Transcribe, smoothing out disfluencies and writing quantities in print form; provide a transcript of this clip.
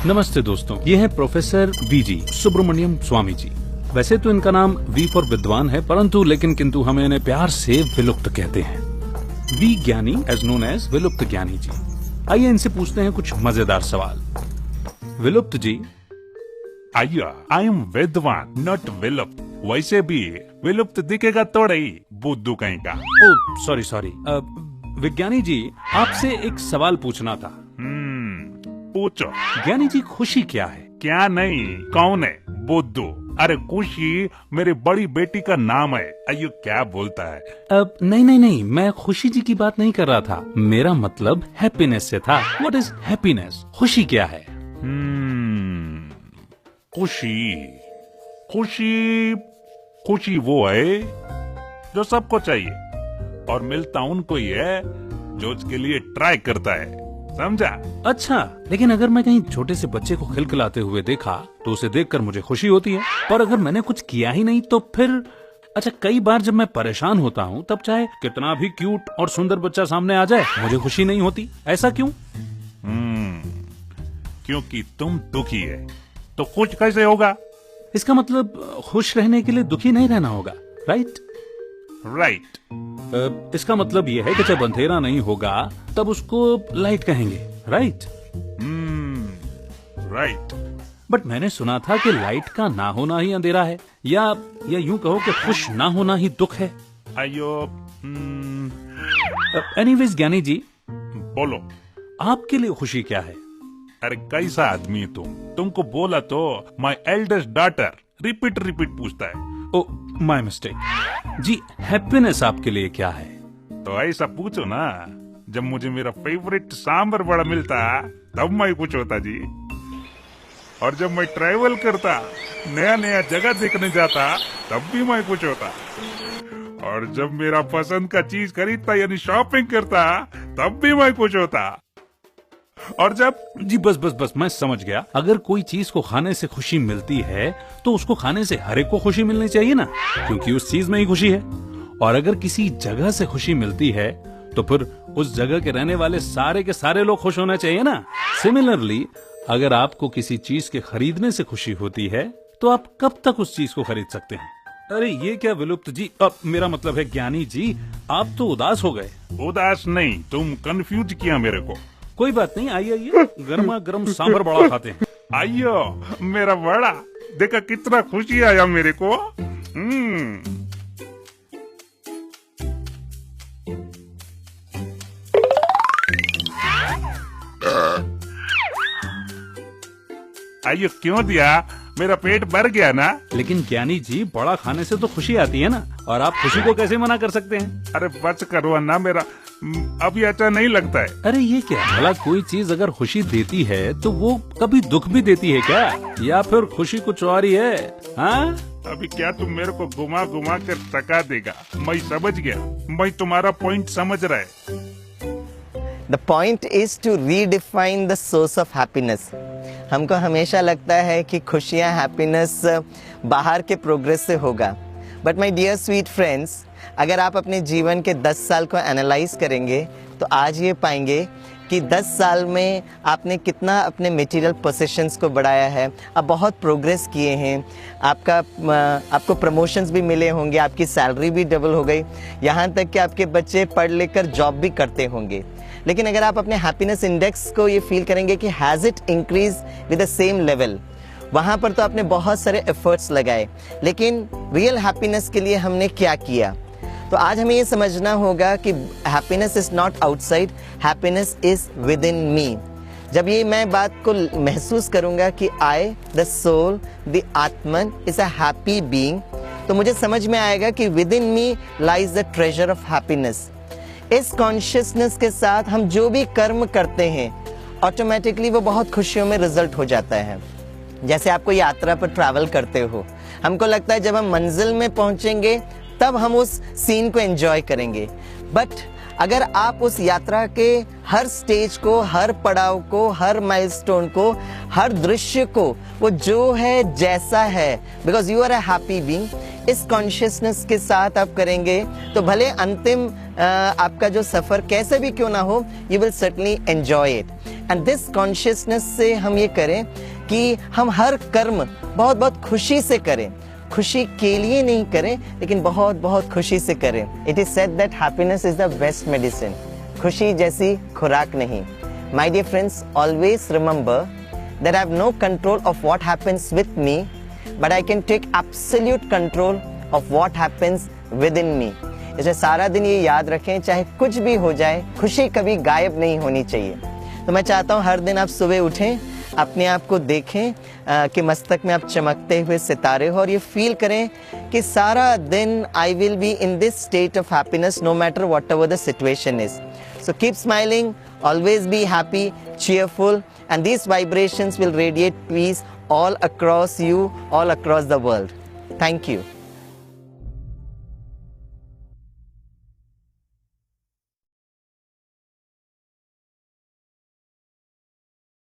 नमस्ते दोस्तों, ये है प्रोफेसर वीजी सुब्रमण्यम स्वामी जी। वैसे तो इनका नाम वी फॉर विद्वान है, परंतु लेकिन किंतु हमें इन्हें प्यार से विलुप्त कहते हैं। वी ज्ञानी एज नोन एज विलुप्त ज्ञानी जी। आइए इनसे पूछते हैं कुछ मजेदार सवाल। विलुप्त जी, आइया, आई एम विद्वान नॉट विलुप्त। वैसे भी विलुप्त दिखेगा थोड़ा ही, बुद्धू कहीं का। ओ सॉरी। विज्ञानी जी, आपसे एक सवाल पूछना था। पूछो। ज्ञानी जी, खुशी क्या है? क्या नहीं, कौन है? बुद्धू। अरे खुशी मेरी बड़ी बेटी का नाम है। अयो क्या बोलता है? अब नहीं, मैं खुशी जी की बात नहीं कर रहा था। मेरा मतलब हैप्पीनेस से था। What is happiness? खुशी क्या है? खुशी वो है जो सबको चाहिए और मिलता उनको ही है जो उसके लिए ट्राई करता है। समझा? अच्छा, लेकिन अगर मैं कहीं छोटे से बच्चे को खिलखिलाते हुए देखा तो उसे देखकर मुझे खुशी होती है, पर अगर मैंने कुछ किया ही नहीं तो फिर? अच्छा, कई बार जब मैं परेशान होता हूँ तब चाहे कितना भी क्यूट और सुंदर बच्चा सामने आ जाए, मुझे खुशी नहीं होती। ऐसा क्यों? क्योंकि तुम दुखी है तो खुश कैसे होगा? इसका मतलब खुश रहने के लिए दुखी नहीं रहना होगा, राइट? इसका मतलब ये है कि जब अंधेरा नहीं होगा तब उसको लाइट कहेंगे, राइट? बट मैंने सुना था कि लाइट का ना होना ही अंधेरा है, या यूं कहो कि खुश ना होना ही दुख है। अयो एनीवेज ज्ञानी जी, बोलो, आपके लिए खुशी क्या है? अरे कैसा आदमी तुमको बोला तो माय एल्डेस्ट डॉटर रिपीट पूछता है। ओ माय मिस्टेक जी। हैप्पीनेस आपके लिए क्या है? तो ऐसा पूछो ना, जब मुझे मेरा फेवरेट सांबर बड़ा मिलता तब मैं कुछ होता जी। और जब मैं ट्रैवल करता, नया जगह देखने जाता, तब भी मैं कुछ होता। और जब मेरा पसंद का चीज खरीदता यानी शॉपिंग करता, तब भी मैं कुछ होता। और जब जी बस मैं समझ गया। अगर कोई चीज को खाने से खुशी मिलती है तो उसको खाने से हर एक को खुशी मिलनी चाहिए ना, क्योंकि उस चीज में ही खुशी है। और अगर किसी जगह से खुशी मिलती है तो फिर उस जगह के रहने वाले सारे के सारे लोग खुश होना चाहिए ना। सिमिलरली, अगर आपको किसी चीज के खरीदने से खुशी होती है तो आप कब तक उस चीज को खरीद सकते हैं? अरे ये क्या विलुप्त जी, मेरा मतलब है ज्ञानी जी, आप तो उदास हो गए। उदास नहीं, तुम कंफ्यूज किया मेरे को। कोई बात नहीं, आइए गर्मा गर्म सांभर बड़ा खाते हैं। आइयो मेरा बड़ा, देखा कितना खुशी आया मेरे को। आइयो क्यों दिया? मेरा पेट भर गया ना। लेकिन ज्ञानी जी, बड़ा खाने से तो खुशी आती है ना, और आप खुशी को कैसे मना कर सकते हैं? अरे बच करो ना, मेरा अभी अच्छा नहीं लगता है। अरे ये क्या भला, कोई चीज अगर खुशी देती है तो वो कभी दुख भी देती है क्या? या फिर खुशी कुछ और ही है? हाँ, अभी क्या तुम मेरे को घुमा कर थका देगा? मैं समझ गया, मैं तुम्हारा पॉइंट समझ रहा है। The point is to redefine the source of happiness. हमको हमेशा लगता है कि खुशियाँ, हैप्पीनेस बाहर के प्रोग्रेस से होगा। But my dear sweet friends, अगर आप अपने जीवन के 10 साल को एनालाइज करेंगे तो आज ये पाएंगे कि 10 साल में आपने कितना अपने मटेरियल पोसेशंस को बढ़ाया है। आप बहुत प्रोग्रेस किए हैं, आपको प्रमोशंस भी मिले होंगे, आपकी सैलरी भी डबल हो गई, यहाँ तक कि आपके बच्चे पढ़ लिख कर जॉब भी करते होंगे। लेकिन अगर आप अपने हैप्पीनेस इंडेक्स को ये फील करेंगे कि has it increase with the same level, वहाँ पर तो आपने बहुत सारे एफर्ट्स लगाए, लेकिन रियल हैप्पीनेस के लिए हमने क्या किया? तो आज हमें ये समझना होगा कि happiness is not outside, happiness is with in me. जब ये मैं बात को महसूस करूंगा कि I the soul, the atman is a happy being, तो मुझे समझ में आएगा कि with in me lies the treasure of happiness. इस कॉन्शियसनेस के साथ हम जो भी कर्म करते हैं ऑटोमेटिकली वो बहुत खुशियों में रिजल्ट हो जाता है। जैसे आप कोई यात्रा पर ट्रैवल करते हो, हमको लगता है जब हम मंजिल में पहुंचेंगे तब हम उस सीन को एंजॉय करेंगे। बट अगर आप उस यात्रा के हर स्टेज को, हर पड़ाव को, हर माइलस्टोन को, हर दृश्य को, वो जो है जैसा है, because you are a happy being, इस कॉन्शियसनेस के साथ आप करेंगे तो भले अंतिम आपका जो सफर कैसे भी क्यों ना हो, you will certainly enjoy it. And this consciousness से हम ये करें कि हम हर कर्म बहुत बहुत खुशी से करें, खुशी के लिए नहीं करें लेकिन बहुत बहुत खुशी से करें। It is said that happiness is the best medicine, खुशी जैसी खुराक नहीं। My dear friends, always remember that I have no control of what happens with me, but I can take absolute control of what happens within इन मी। इसलिए सारा दिन ये याद रखें, चाहे कुछ भी हो जाए, खुशी कभी गायब नहीं होनी चाहिए। तो मैं चाहता हूँ हर दिन आप सुबह उठें, अपने आप को देखें कि मस्तक में आप चमकते हुए सितारे हो, और ये फील करें कि सारा दिन I will be in this state of happiness no matter whatever the situation is. So keep smiling, always be happy, cheerful, and these vibrations will radiate peace all across you, all across the world. Thank you.